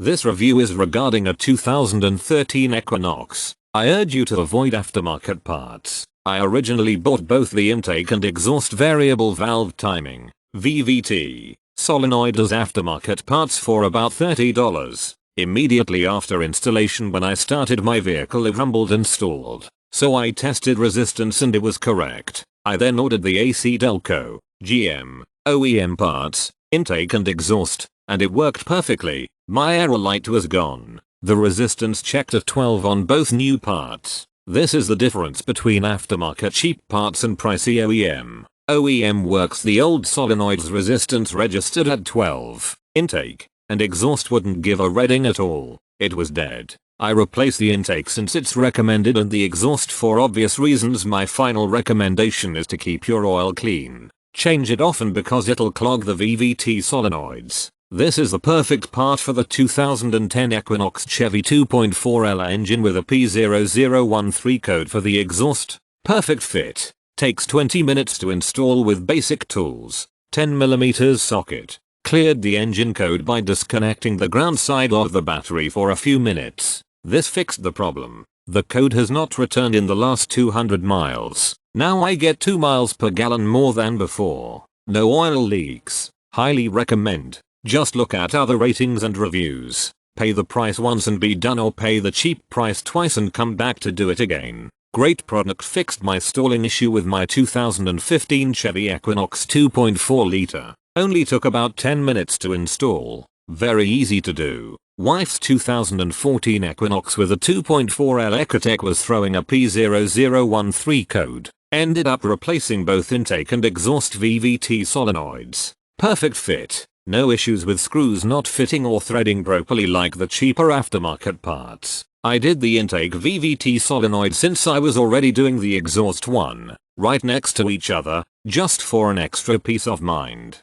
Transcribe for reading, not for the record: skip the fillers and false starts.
This review is regarding a 2013 Equinox. I urge you to avoid aftermarket parts. I originally bought both the intake and exhaust variable valve timing (VVT) solenoid as aftermarket parts for about $30. Immediately after installation, when I started my vehicle, it rumbled and stalled. So I tested resistance and it was correct. I then ordered the ACDelco GM OEM parts, intake and exhaust, and it worked perfectly. My error light was gone. The resistance checked at 12 on both new parts. This is the difference between aftermarket cheap parts and pricey OEM. OEM works the old solenoid's resistance registered at 12. Intake and exhaust wouldn't give a reading at all. It was dead. I replaced the intake since it's recommended and the exhaust for obvious reasons. My final recommendation is to keep your oil clean. Change it often because it'll clog the VVT solenoids. This is the perfect part for the 2010 Equinox Chevy 2.4L engine with a P0013 code for the exhaust. Perfect fit. Takes 20 minutes to install with basic tools. 10mm socket. Cleared the engine code by disconnecting the ground side of the battery for a few minutes. This fixed the problem. The code has not returned in the last 200 miles. Now I get 2 miles per gallon more than before. No oil leaks. Highly recommend. Just look at other ratings and reviews. Pay the price once and be done, or pay the cheap price twice and come back to do it again. Great product. Fixed my stalling issue with my 2015 Chevy Equinox 2.4 liter. Only took about 10 minutes to install. Very easy to do. Wife's 2014 Equinox with a 2.4L Ecotec was throwing a P0013 code. Ended up replacing both intake and exhaust VVT solenoids. Perfect fit. No issues with screws not fitting or threading properly like the cheaper aftermarket parts. I did the intake VVT solenoid since I was already doing the exhaust one, right next to each other, just for an extra peace of mind.